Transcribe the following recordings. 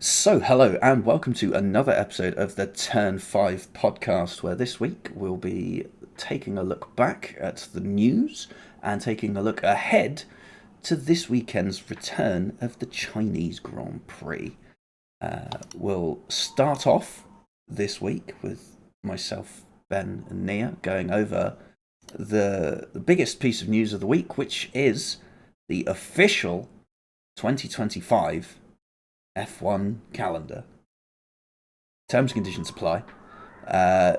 So, hello and welcome to another episode of the Turn 5 podcast, where this week we'll be taking a look back at the news and taking a look ahead to this weekend's return of the Chinese Grand Prix. We'll start off this week with myself, Ben, and Nia going over the biggest piece of news of the week, which is the official 2025 F1 calendar. Terms and conditions apply. Uh,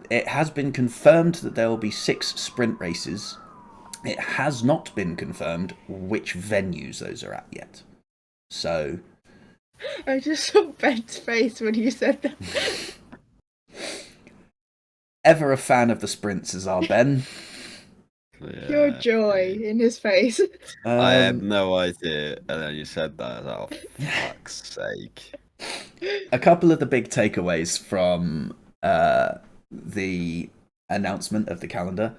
it has been confirmed that there will be 6 sprint races. It has not been confirmed which venues those are at yet. So, I just saw Ben's face when you said that. ever a fan of the sprints as our Ben. Pure joy in his face. I had no idea, and then you said that. Oh, fuck's sake. A couple of the big takeaways from the announcement of the calendar.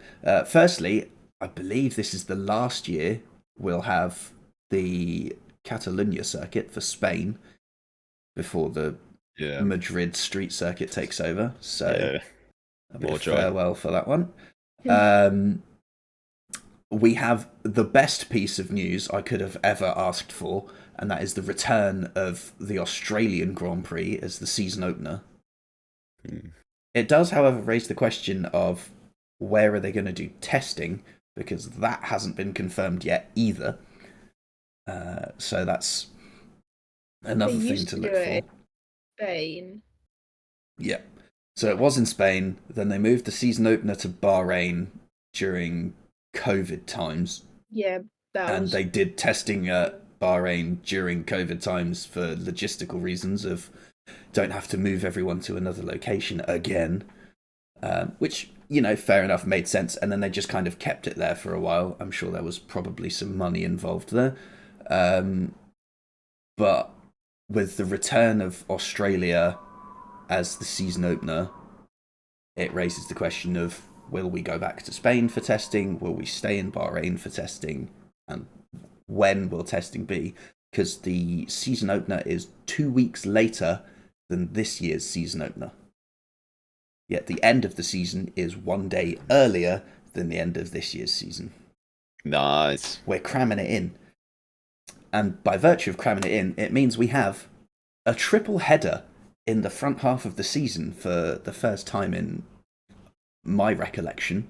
Firstly, I believe this is the last year we'll have the Catalunya circuit for Spain before the Madrid street circuit takes over. So a bit of farewell for that one. We have the best piece of news I could have ever asked for, and that is the return of the Australian Grand Prix as the season opener. It does, however, raise the question of where are they going to do testing, because that hasn't been confirmed yet either. So that's another thing to look for. Spain. Yeah. So it was in Spain, then they moved the season opener to Bahrain during COVID times. Yeah, and they did testing at Bahrain during COVID times for logistical reasons of don't have to move everyone to another location again, which, you know, fair enough, made sense. And then they just kind of kept it there for a while. I'm sure there was probably some money involved there. But with the return of Australia as the season opener, it raises the question of, will we go back to Spain for testing? Will we stay in Bahrain for testing? And when will testing be? Because the season opener is 2 weeks later than this year's season opener. Yet the end of the season is 1 day earlier than the end of this year's season. Nice. We're cramming it in. And by virtue of cramming it in, it means we have a triple header in the front half of the season for the first time in my recollection.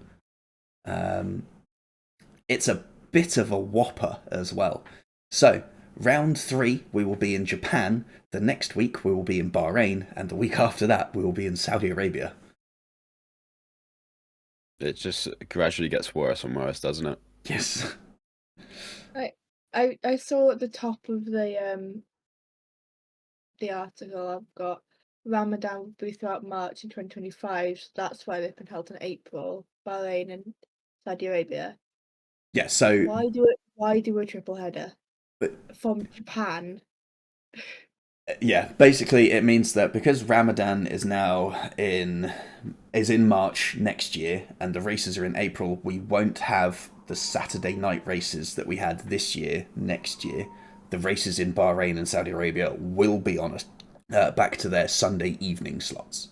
It's a bit of a whopper as well. So, round 3, we will be in Japan. The next week, we will be in Bahrain. And the week after that, we will be in Saudi Arabia. It just gradually gets worse and worse, doesn't it? Yes. I saw at the top of the article I've got Ramadan will be throughout March in 2025. So that's why they've been held in April, Bahrain and Saudi Arabia. Yeah, so why do a triple header from Japan? Yeah, basically it means that because Ramadan is now in March next year and the races are in April, we won't have the Saturday night races that we had this year next year. The races in Bahrain and Saudi Arabia will be on back to their Sunday evening slots,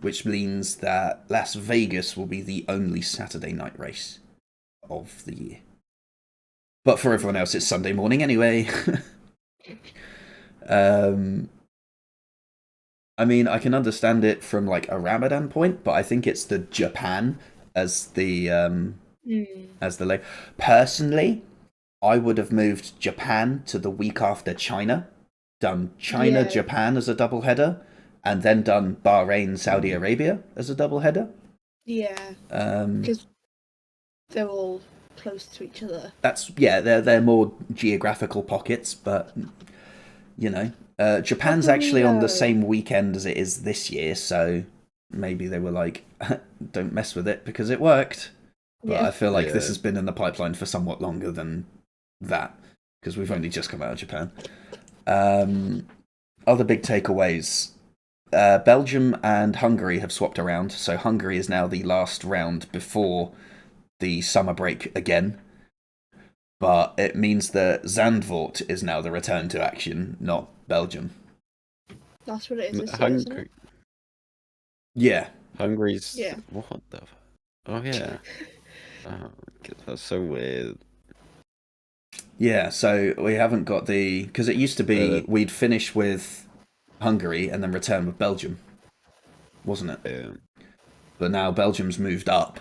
which means that Las Vegas will be the only Saturday night race of the year. But for everyone else, it's Sunday morning anyway. I mean, I can understand it from like a Ramadan point, but I think it's the Japan as the leg. Personally, I would have moved Japan to the week after China, done China Japan as a double header, and then done Bahrain Saudi Arabia as a double header. Yeah, because they're all close to each other. They're more geographical pockets, but you know, Japan's actually on the same weekend as it is this year, so maybe they were like, don't mess with it because it worked. But I feel like this has been in the pipeline for somewhat longer than that, because we've only just come out of Japan. Other big takeaways. Belgium and Hungary have swapped around, so Hungary is now the last round before the summer break again. but it means that Zandvoort is now the return to action, not Belgium. That's what it is this year, isn't Hungary. it? Yeah. Hungary's. Yeah. What the? Oh yeah. Oh, that's so weird. Yeah, so we haven't got the... Because it used to be we'd finish with Hungary and then return with Belgium, wasn't it? Yeah. But now Belgium's moved up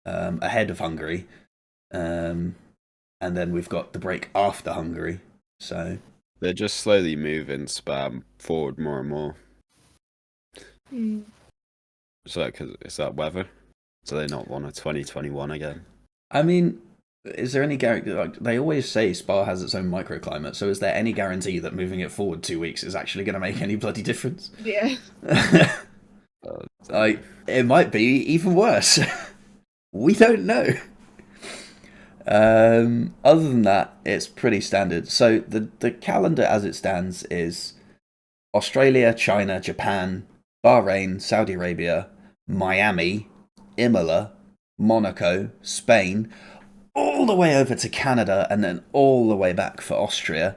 ahead of Hungary. And then we've got the break after Hungary. So They're just slowly moving spam forward more and more. Mm. So is that weather? So they not want a 2021 again? I mean, is there any guarantee? Like, they always say Spa has its own microclimate. So is there any guarantee that moving it forward 2 weeks is actually going to make any bloody difference? Yeah. Like, it might be even worse. We don't know. Other than that, it's pretty standard. So the calendar as it stands is Australia, China, Japan, Bahrain, Saudi Arabia, Miami, Imola, Monaco, Spain, all the way over to Canada, and then all the way back for Austria,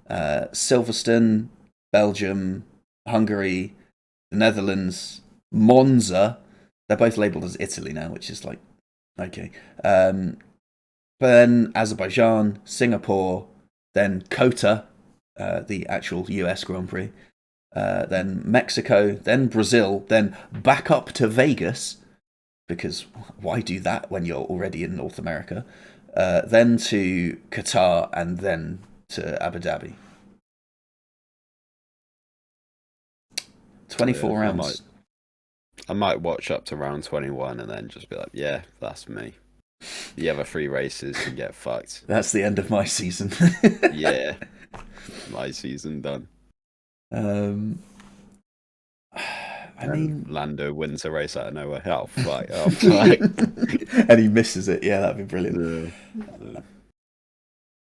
Silverstone, Belgium, Hungary, the Netherlands, Monza. They're both labelled as Italy now, which is like, okay. Then Azerbaijan, Singapore, then COTA, the actual US Grand Prix, then Mexico, then Brazil, then back up to Vegas, because why do that when you're already in North America? Then to Qatar, and then to Abu Dhabi. 24 rounds. I might watch up to round 21 and then just be like, yeah, that's me. The other 3 races can get fucked. That's the end of my season. Yeah. My season done. I mean, Lando wins a race out of nowhere. Oh, fuck. Oh, fuck. And he misses it. Yeah, that'd be brilliant.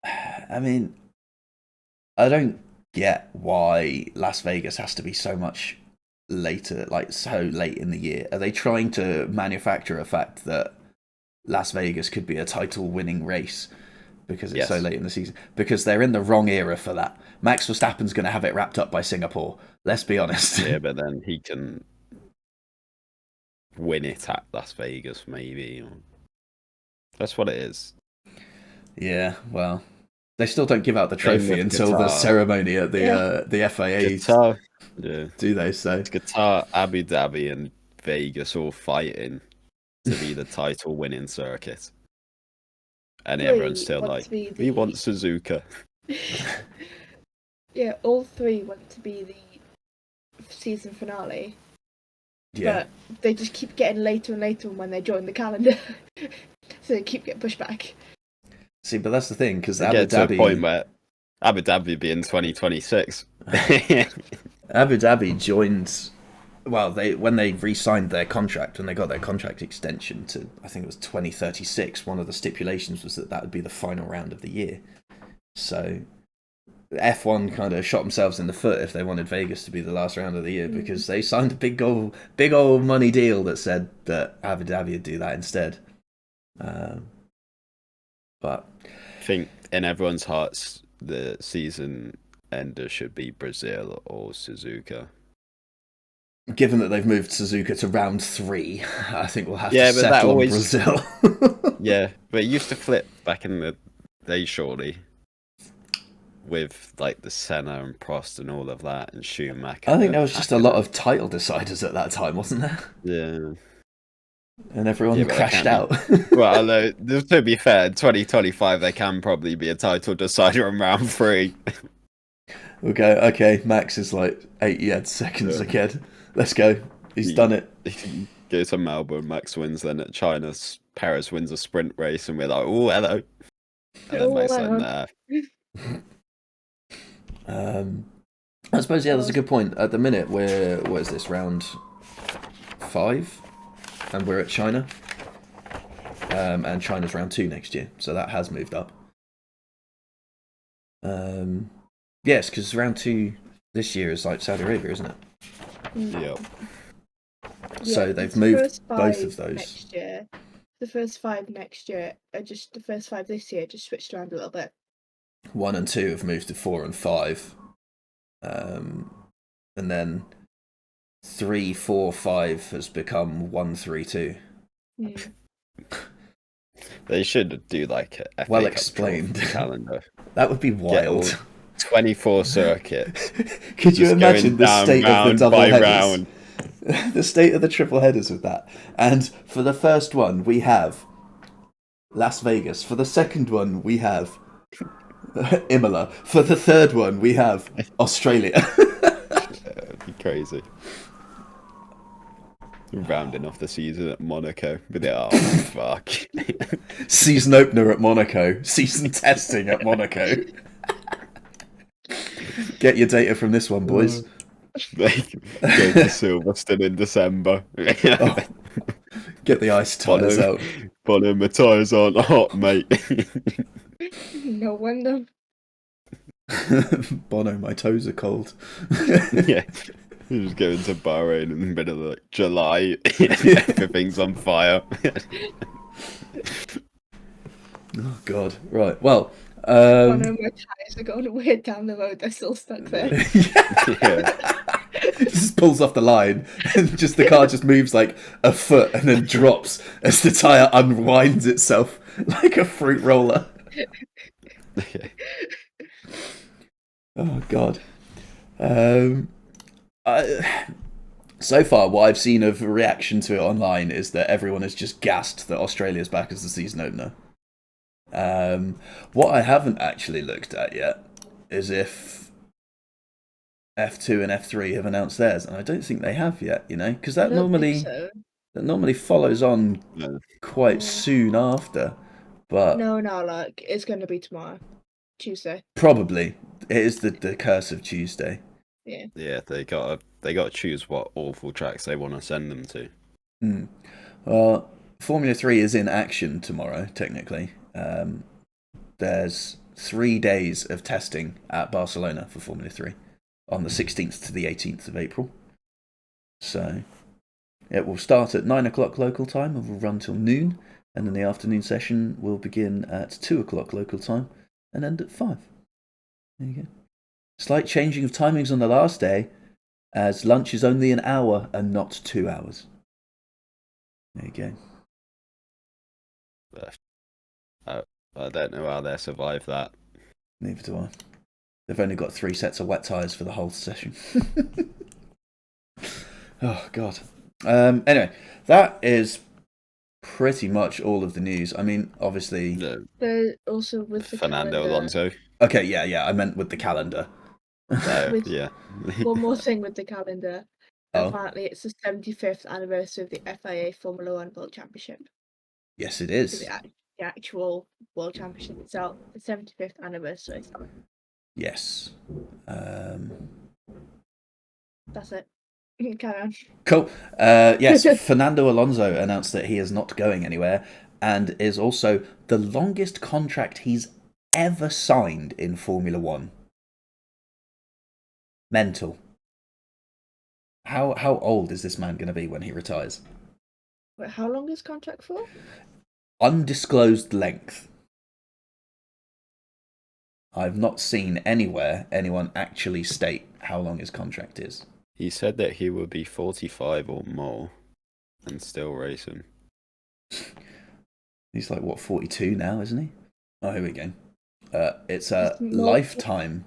I mean, I don't get why Las Vegas has to be so much later, like so late in the year. Are they trying to manufacture a fact that Las Vegas could be a title-winning race because it's so late in the season? Because they're in the wrong era for that. Max Verstappen's going to have it wrapped up by Singapore. Let's be honest. Yeah, but then he can win it at Las Vegas, maybe. That's what it is. Yeah, well, they still don't give out the Same trophy with until the Qatar. ceremony at the FIA. Qatar, yeah. Do they? So Qatar, Abu Dhabi, and Vegas all fighting to be the title-winning circuit, and Three everyone's still want like, to be "We the- want Suzuka." Yeah, all 3 want to be the season finale, yeah, but they just keep getting later and later when they join the calendar. So they keep getting pushed back. see, but that's the thing because They Abu get to a Dhabi, point where Abu Dhabi would be in 2026. Abu Dhabi joined. Well, when they re-signed their contract, when they got their contract extension to, I think it was 2036. One of the stipulations was that would be the final round of the year. So F1 kind of shot themselves in the foot if they wanted Vegas to be the last round of the year, because they signed a big old money deal that said that Abu Dhabi would do that instead. But I think in everyone's hearts, the season ender should be Brazil or Suzuka. given that they've moved Suzuka to round 3, I think we'll have to Yeah, but that settle on always- Brazil. Yeah, but it used to flip back in the day, surely, with like the Senna and Prost and all of that, and Schumacher. I think there was just a lot of title deciders at that time, wasn't there? Yeah. And everyone Yeah, but they crashed out. can't Well, although, to be fair, in 2025 there can probably be a title decider in round 3. We'll go, okay, Max is like 80 seconds ahead. Let's go. He's done it. Go to Melbourne, Max wins. Then at China, Perez wins a sprint race, and we're like, oh, hello. And then Max like, nah. I suppose, yeah, that's a good point. At the minute, what is this, round 5? And we're at China. And China's round 2 next year, so that has moved up. Yes, because round 2 this year is like Saudi Arabia, isn't it? Yeah. So Yeah, they've it's moved first both 5 of those. next year. the first 5 next year are just the first 5 this year, just switched around a little bit. 1 and 2 have moved to 4 and 5. And then 3, 4, 5 has become 1, 3, 2. Mm. They should do like a FA Well Cup explained. trophy calendar. That would be Get all wild. 24 circuits. Could you just imagine going the down state of the round double by headers? round. The state of the triple headers with that. And for the first one, we have Las Vegas. For the second one, we have Imola. For the third one, we have Australia. It'd be crazy. Rounding off the season at Monaco. But oh, fuck. Season opener at Monaco. Season testing at Monaco. Get your data from this one, boys. They go to Silverstone in December. Oh, get the ice tyres out. Bono, my tyres aren't hot, mate. No wonder. Bono, my toes are cold. Yeah. You're just going to Bahrain in the middle of like, July. Everything's on fire. Oh, God. Right. Well, Oh no, my tyres are going weird down the road. They're still stuck there. Yeah. Just pulls off the line and just the car just moves like a foot and then drops as the tyre unwinds itself like a fruit roller. Oh, God. So far, what I've seen of reaction to it online is that everyone is just gassed that Australia's back as the season opener. What I haven't actually looked at yet is if F2 and F3 have announced theirs, and I don't think they have yet, you know, because that normally follows on quite soon after. But No, like it's going to be tomorrow, Tuesday. Probably it is the curse of Tuesday. Yeah, they gotta choose what awful tracks they want to send them to. Well, Formula 3 is in action tomorrow, technically. There's 3 days of testing at Barcelona for Formula 3 on the 16th to the 18th of April. So it will start at 9 o'clock local time and will run till noon, and then the afternoon session will begin at 2 o'clock local time and end at 5. There you go. Slight changing of timings on the last day, as lunch is only an hour and not 2 hours. There you go. I don't know how they survive that. Neither do I. They've only got 3 sets of wet tyres for the whole session. Oh, God. Anyway, that is pretty much all of the news. I mean, obviously... But also with the Fernando calendar. Alonso. Okay, yeah, I meant with the calendar. With- Yeah. One more thing with the calendar. Oh. Apparently, it's the 75th anniversary of the FIA Formula One World Championship. Yes, it So is. the actual World Championship itself, the 75th anniversary. Yes. That's it. Carry on. Cool. Yes, Fernando Alonso announced that he is not going anywhere and is also the longest contract he's ever signed in Formula One. Mental. How old is this man going to be when he retires? Wait, how long is contract for? Undisclosed length. I've not seen anywhere anyone actually state how long his contract is. He said that he would be 45 or more and still racing. He's like, what, 42 now, isn't he? Oh, here we go. It's a Isn't more- lifetime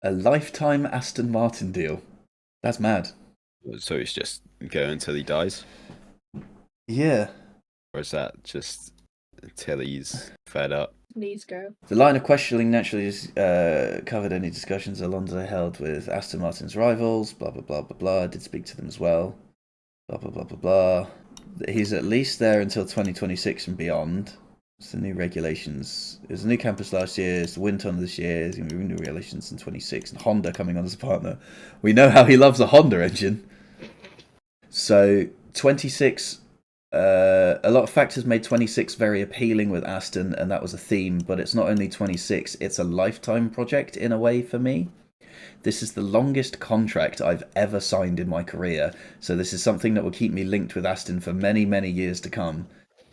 Aston Martin deal. That's mad. So he's just going until he dies? Yeah. Or is that just until he's fed up? Please go. The line of questioning naturally is, covered any discussions Alonso held with Aston Martin's rivals, blah, blah, blah, blah, blah. I did speak to them as well. Blah, blah, blah, blah, blah. He's at least there until 2026 and beyond. It's the new regulations. It was a new campus last year. It's the wind tunnel this year. It's going to be new regulations in 26. And Honda coming on as a partner. We know how he loves a Honda engine. So 26. A lot of factors made 26 very appealing with Aston, and that was a theme. But it's not only 26; it's a lifetime project in a way for me. This is the longest contract I've ever signed in my career, so this is something that will keep me linked with Aston for many, many years to come.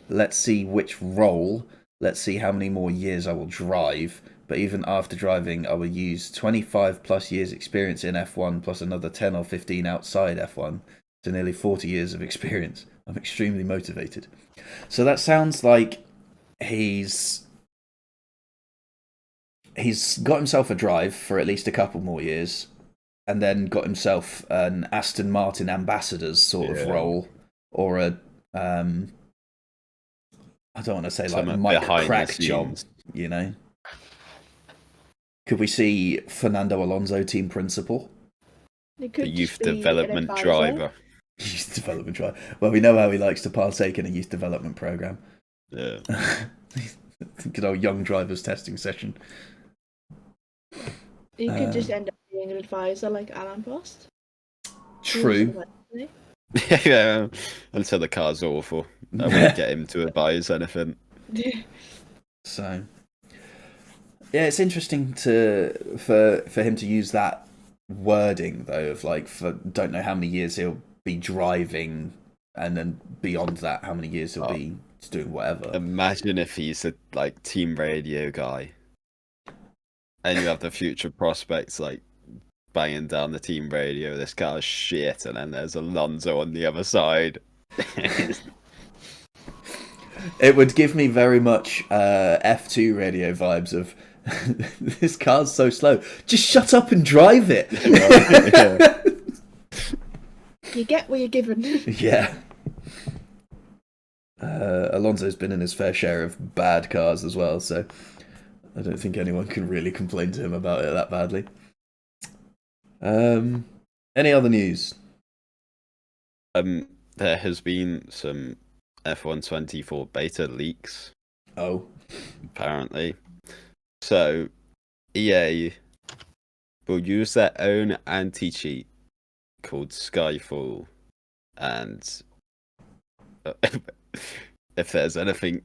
Let's see which role, let's see how many more years I will drive, but even after driving, I will use 25 plus years experience in F1 plus another 10 or 15 outside F1, so nearly 40 years of experience. I'm extremely motivated. So that sounds like he's got himself a drive for at least a couple more years, and then got himself an Aston Martin ambassador's sort of role, or a I don't want to say like Mike Crack job, you know. Could we see Fernando Alonso team principal? The youth development driver. Youth development driver. Well, we know how he likes to partake in a youth development program. Yeah. Good old young drivers testing session. You could just end up being an advisor like Alan Prost. True. Yeah, until the car's awful. I won't get him to advise anything. So, yeah, it's interesting for him to use that wording though, of like, for don't know how many years he'll be driving, and then beyond that, how many years he'll be doing whatever. Imagine if he's a like team radio guy, and you have the future prospects like banging down the team radio, this car's shit, and then there's Alonso on the other side. It would give me very much F2 radio vibes of this car's so slow. Just shut up and drive it. You get what you're given. Yeah. Alonso's been in his fair share of bad cars as well, so I don't think anyone can really complain to him about it that badly. Any other news? There has been some F1 24 beta leaks. Oh. Apparently. So, EA will use their own anti-cheat called Skyfall, and if there's anything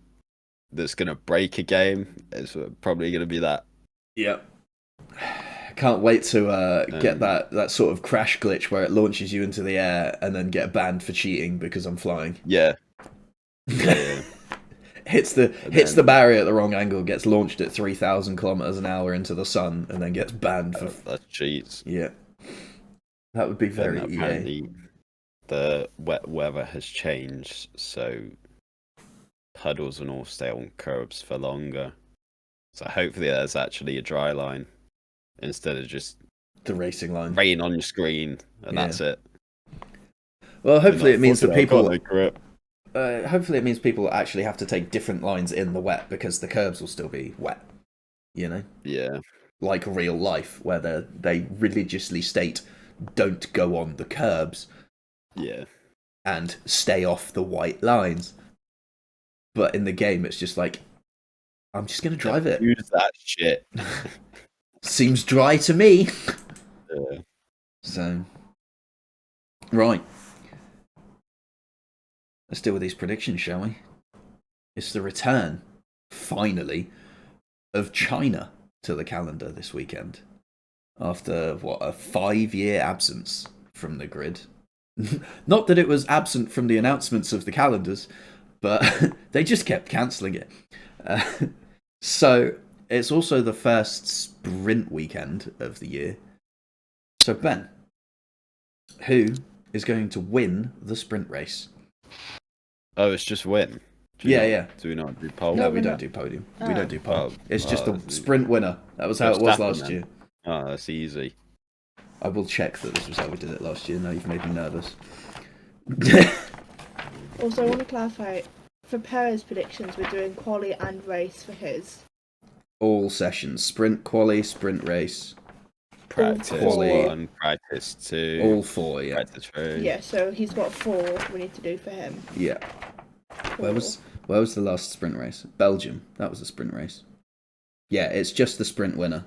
that's going to break a game, it's probably going to be that. Yep. Can't wait to get that sort of crash glitch where it launches you into the air and then get banned for cheating because I'm flying. Yeah. Yeah. hits the barrier at the wrong angle, gets launched at 3,000 kilometers an hour into the sun, and then gets banned for that cheats. Yeah, that would be very EA. Apparently, the wet weather has changed, so puddles and all stay on curbs for longer. So hopefully, there's actually a dry line instead of just the racing line, rain on your screen, and that's it. Well, hopefully, it means that people. Hopefully it means people actually have to take different lines in the wet because the curbs will still be wet, you know? Yeah. Like real life, where they religiously state, don't go on the curbs. Yeah. And stay off the white lines. But in the game, it's just like, I'm just going to drive it. Use that shit. Seems dry to me. Yeah. So, right. Let's deal with these predictions, shall we? It's the return, finally, of China to the calendar this weekend. After, a 5-year absence from the grid. Not that it was absent from the announcements of the calendars, but they just kept cancelling it. So, it's also the first sprint weekend of the year. So, Ben, who is going to win the sprint race? Oh, it's just win. Yeah. Do we not do pole? No, we don't do podium. We don't do pole. It's just the that's sprint winner. That was how it was last year. Oh, that's easy. I will check that this was how we did it last year. Now you've made me nervous. Also, I want to clarify, for Perez predictions, we're doing quali and race for his. All sessions. Sprint, quali, sprint race. Practice Quali. 1, practice 2. All 4, yeah. Practice 3. Yeah, so he's got 4 we need to do for him. Yeah. Where was the last sprint race? Belgium. That was a sprint race. Yeah, it's just the sprint winner.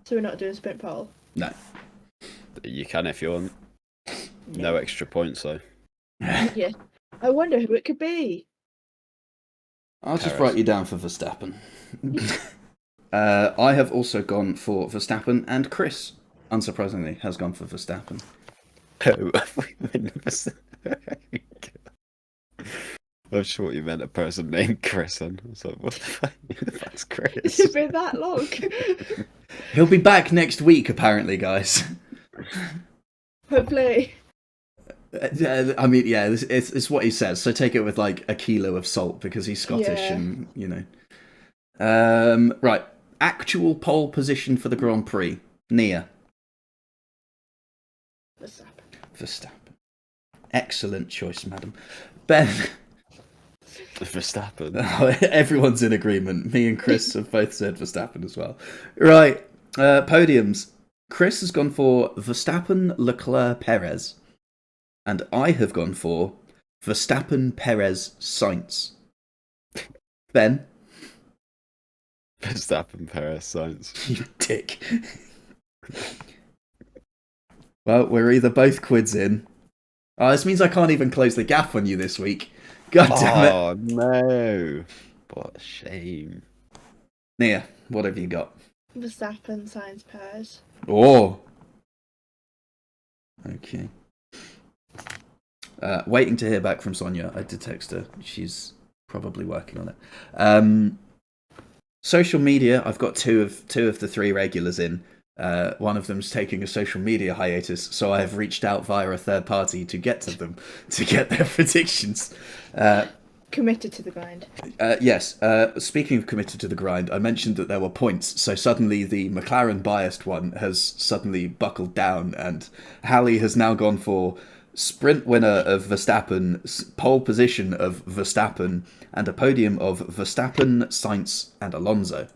So we're not doing sprint pole? No. You can if you want. No extra points though. Yeah. I wonder who it could be. I'll just write you down for Verstappen. I have also gone for Verstappen, and Chris, unsurprisingly, has gone for Verstappen. Oh, I'm sure you meant a person named Chris, and I was like, what the fuck? Who the fuck's Chris? It's been that long. He'll be back next week, apparently, guys. Hopefully. I mean, yeah, it's what he says. So take it with like a kilo of salt because he's Scottish, Yeah. and you know. Right, actual pole position for the Grand Prix. Nia. Verstappen. Excellent choice, madam. Ben. Verstappen. Everyone's in agreement. Me and Chris have both said Verstappen as well. Right, podiums. Chris has gone for Verstappen, Leclerc, Perez. And I have gone for Verstappen, Perez, Sainz. Ben? Verstappen, Perez, Sainz. You dick. Well, we're either both quids in. Oh, this means I can't even close the gap on you this week. God damn it. Oh, no. What a shame. Nia, what have you got? Verstappen, Sainz, Perez. Oh. Okay. Waiting to hear back from Sonia. I did text her. She's probably working on it. Social media. I've got two of the three regulars in. One of them's taking a social media hiatus, so I have reached out via a third party to get to them to get their predictions. Committed to the grind. Yes. Speaking of committed to the grind, I mentioned that there were points, so suddenly the McLaren biased one has suddenly buckled down, and Hallie has now gone for sprint winner of Verstappen, pole position of Verstappen, and a podium of Verstappen, Sainz, and Alonso.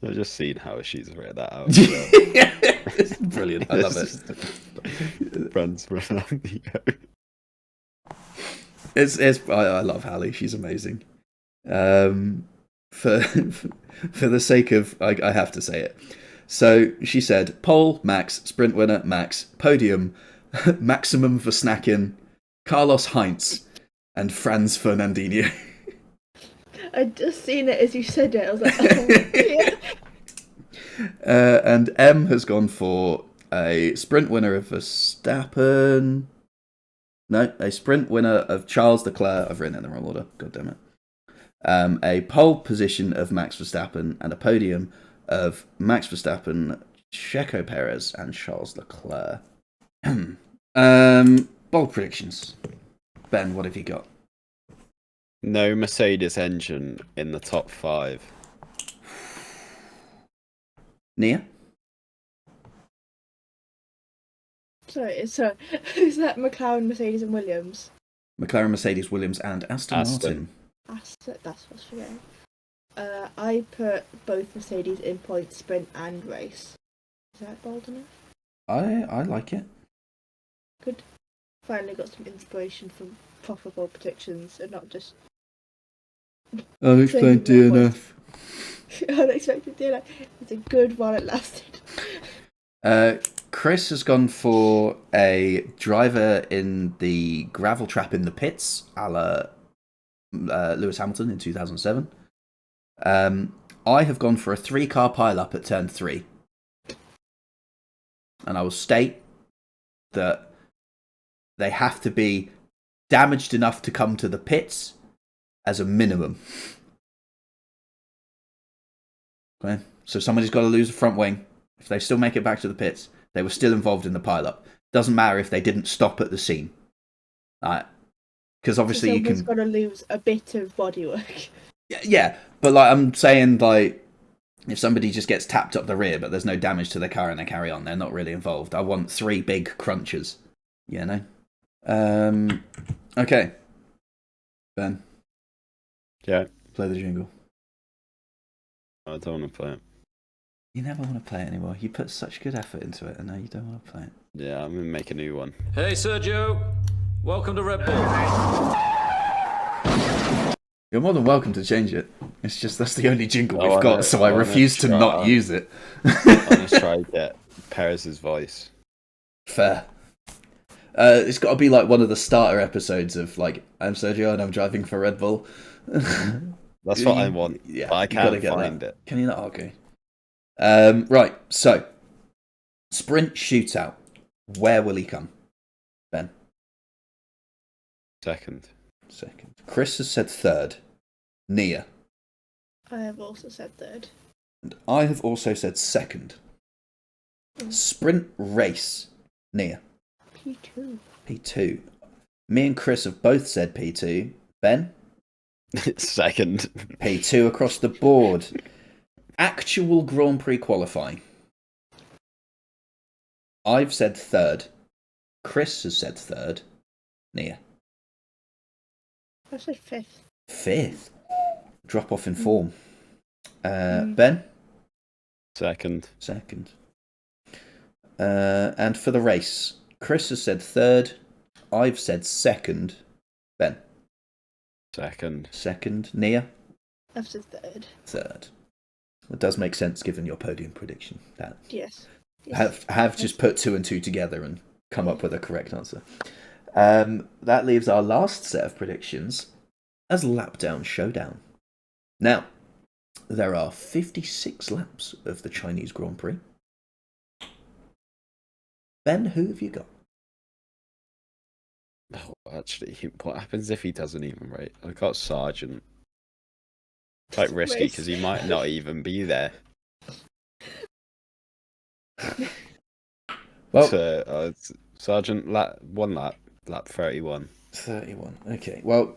I've just seen how she's read that out. It's brilliant. I love it. Runs Ronaldo. I love Hallie. She's amazing. For the sake of, I have to say it. So she said, pole, Max, sprint winner, Max, podium, Maximum Verstappen, Carlos Heinz, and Franz Fernandinho. I'd just seen it as you said it. I was like, oh, yeah. And M has gone for a sprint winner of Verstappen. No, a sprint winner of Charles Leclerc. I've written it in the wrong order. God damn it. A pole position of Max Verstappen and a podium of Max Verstappen, Checo Perez, and Charles Leclerc. Bold predictions. Ben, what have you got? No Mercedes engine in the top 5. Nia? Sorry, so is that McLaren, Mercedes, and Williams? McLaren, Mercedes, Williams, and Aston Martin. That's what's forgetting. I put both Mercedes in points, sprint, and race. Is that bold enough? I like it. Good. Finally got some inspiration from proper bold predictions and not just Unexplained Saying DNF. unexpected DNF. It's a good while it lasted. Chris has gone for a driver in the gravel trap in the pits, a la Lewis Hamilton in 2007. I have gone for a 3-car pile-up at turn 3. And I will state that they have to be damaged enough to come to the pits as a minimum. Okay, so somebody's got to lose a front wing. If they still make it back to the pits, they were still involved in the pile-up. Doesn't matter if they didn't stop at the scene. Because obviously you can... got to lose a bit of bodywork. Yeah, but like I'm saying, like if somebody just gets tapped up the rear, but there's no damage to their car and they carry on, they're not really involved. I want 3 big crunches, you know. Okay, Ben. Yeah. Play the jingle. I don't want to play it. You never want to play it anymore. You put such good effort into it, and now you don't want to play it. Yeah, I'm going to make a new one. Hey, Sergio. Welcome to Red Bull. You're more than welcome to change it. It's just that's the only jingle I we've wanna- got, so I I wanna refuse to try. not use it. I'm going to try to get Perez's voice. Fair. It's got to be like one of the starter episodes of like, I'm Sergio and I'm driving for Red Bull. That's what I want. Yeah, But I you gotta can't get find that. it. Can you not argue? Right, so sprint shootout. Where will he come? Ben? Second. Chris has said third. Nia. I have also said third. And I have also said second. Sprint race. Nia. P2. P2. Me and Chris have both said P2. Ben? Second. P2 across the board. Actual Grand Prix qualifying. I've said third. Chris has said third. Nia. I said fifth. Fifth. Drop off in form. Ben? Second. Second. And for the race, Chris has said third. I've said second. Ben? Second. Second. Nia? I've said third. Third. It does make sense given your podium prediction. That Yes. Yes. have just put 2 and 2 together and come up with a correct answer. That leaves our last set of predictions as lap down showdown. Now, there are 56 laps of the Chinese Grand Prix. Ben, who have you got? Oh, actually, what happens if he doesn't even rate? I got Sargent. Quite risky because he might not even be there. Well, So, Sargent, lap 31. 31. Okay. Well,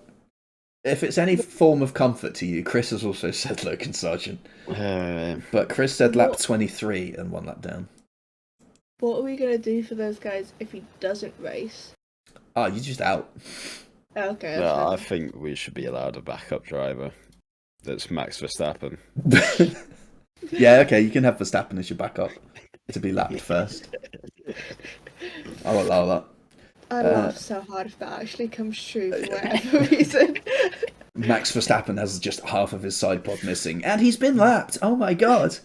if it's any form of comfort to you, Chris has also said Logan Sargent. But Chris said lap 23 and 1 lap down. What are we going to do for those guys if he doesn't race? Ah, you're just out. Okay. No, I think we should be allowed a backup driver. That's Max Verstappen. Yeah, okay, you can have Verstappen as your backup to be lapped first. I'll allow that. I laugh so hard if that actually comes true for whatever reason. Max Verstappen has just half of his side pod missing, and he's been lapped. Oh my god!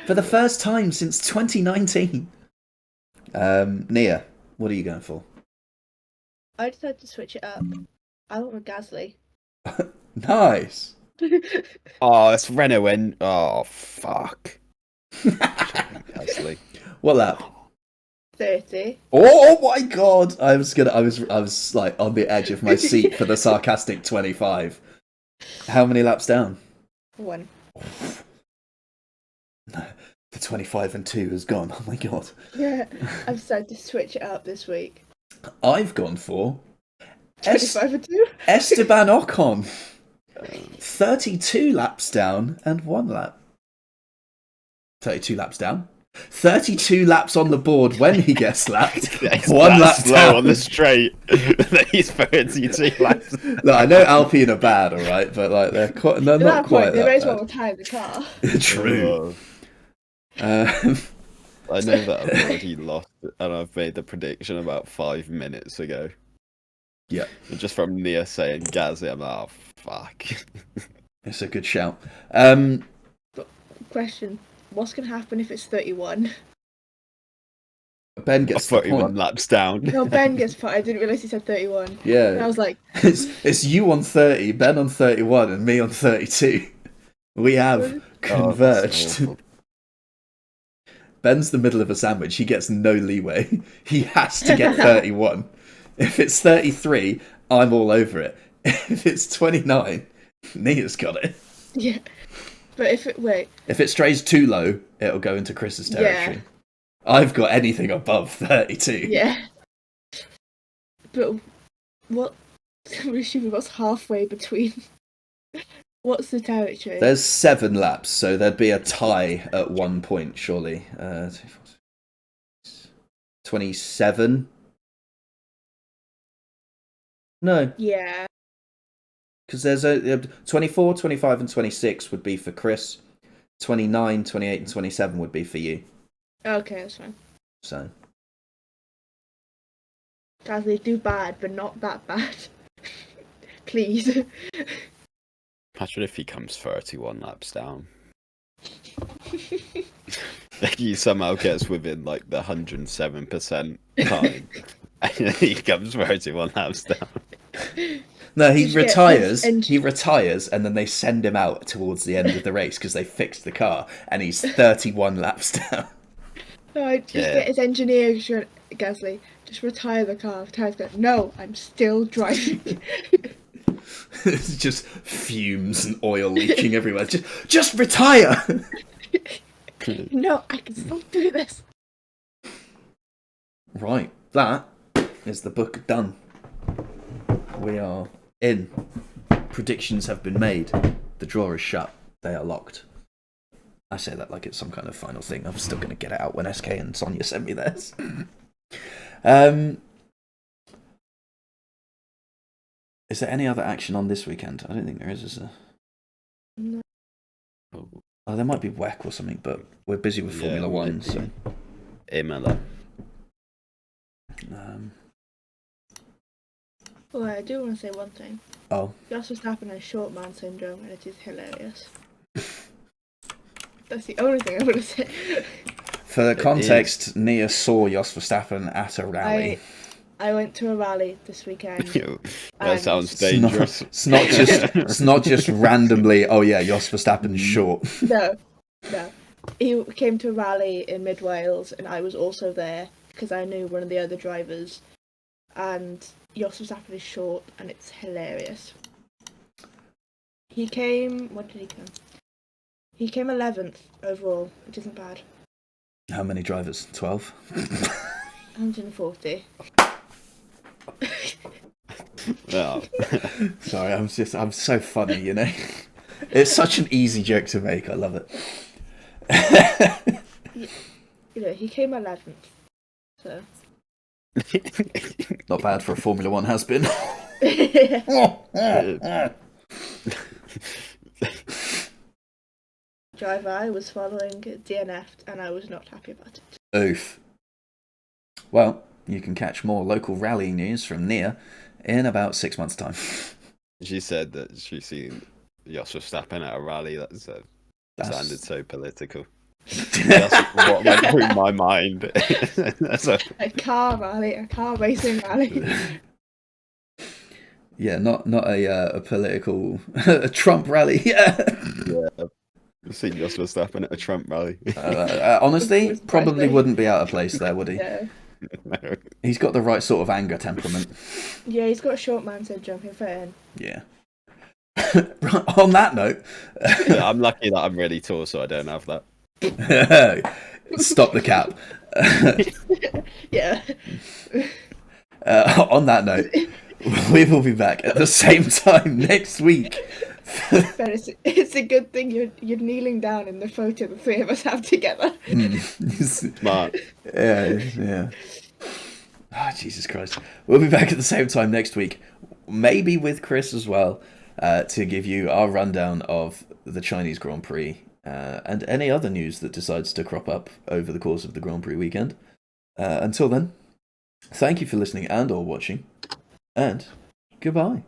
For the first time since 2019. Nia, what are you going for? I decided to switch it up. I went with Gasly. Nice. Oh, it's Renault in. Oh, fuck. Gasly. What lap? 30. Oh my god! I was like on the edge of my seat for the sarcastic 25. How many laps down? 1. The 25 and 2 has gone. Oh my god. Yeah, I've decided to switch it up this week. I've gone for 25 and 2? Esteban Ocon. 32 laps down and 1 lap. 32 laps down. 32 laps on the board when he gets lapped. 1 lap slow down. on the straight. He's 32 laps. Look, I know Alpine are bad, alright, but like they're At not that quite point, they that may as bad. well time the car. True. I know that I've already lost and I've made the prediction about 5 minutes ago. Yeah. And just from Nia saying Gasly, I'm like, oh, fuck. It's a good shout. Question. What's going to happen if it's 31? Ben gets the 31 point. laps down. No, Ben gets put. I didn't realise he said 31. And I Yeah. was like, It's you on 30, Ben on 31, and me on 32. We have converged. Oh, Ben's the middle of a sandwich. He gets no leeway. He has to get 31. If it's 33, I'm all over it. If it's 29, Nia's got it. yeah. But if it, wait, If it strays too low, it'll go into Chris's territory. Yeah. I've got anything above 32. yeah. But what, I'm assuming what's halfway between, what's the territory? There's 7 laps, so there'd be a tie at 1 point, surely. 27? No, Yeah. because there's a 24, 25 and 26 would be for Chris. 29, 28 and 27 would be for you. Okay, that's fine. So, Guys, they do bad, but not that bad. Please. Imagine if he comes 31 laps down. He somehow gets within like the 107% time. And then he comes 31 laps down. No, he Did you get his retires. eng- He retires, and then they send him out towards the end of the race because they fixed the car, and he's 31 laps down. No, I just Yeah. get his engineer, Gasly, just retire the car. Tires go, no, I'm still driving. It's just fumes and oil leaking everywhere. Just retire. No, I can still do this. Right, that is the book done. We are in. Predictions have been made. The drawer is shut. They are locked. I say that like it's some kind of final thing. I'm still going to get it out when SK and Sonia send me theirs. Is there any other action on this weekend? I don't think there is there? No. Oh, there might be WEC or something, but we're busy with Formula One, maybe. so... Imola. Oh, I do want to say one thing. Oh, Jos Verstappen has short man syndrome, and it is hilarious. That's the only thing I'm going to say. for the context, Nia saw Jos Verstappen at a rally. I went to a rally this weekend. That sounds It's not, dangerous. it's not just randomly. Oh yeah, Jos Verstappen's short. No. He came to a rally in Mid Wales, and I was also there because I knew one of the other drivers. And Jos Verstappen is short, and it's hilarious. He came. What did he come? He came 11th overall, which isn't bad. How many drivers? 12. 140. Oh. Sorry, I'm so funny, you know. It's such an easy joke to make. I love it. You know, he came 11th. So. Not bad for a Formula One has been. Driver I was following DNF'd, and I was not happy about it. Oof. Well, you can catch more local rally news from Nia in about 6 months' time. She said that she's seen Jos Verstappen at a rally. That sounded so political. That's what went through my mind. A car rally, a car racing rally. Yeah, not a political a Trump rally. Yeah. Yeah, I've seen Jos Verstappen at a Trump rally. Honestly, probably wouldn't be out of place there, would he? Yeah. No. He's got the right sort of anger temperament. Yeah, he's got a short man syndrome, he'll fit in. Yeah. Right, on that note, I'm lucky that I'm really tall, so I don't have that. stop the cap. Yeah. On that note, we will be back at the same time next week. But it's a good thing you're kneeling down in the photo the three of us have together. Smart. Yeah. Oh, Jesus Christ. We'll be back at the same time next week, maybe with Chris as well, to give you our rundown of the Chinese Grand Prix and any other news that decides to crop up over the course of the Grand Prix weekend. Until then, thank you for listening and or watching, and goodbye.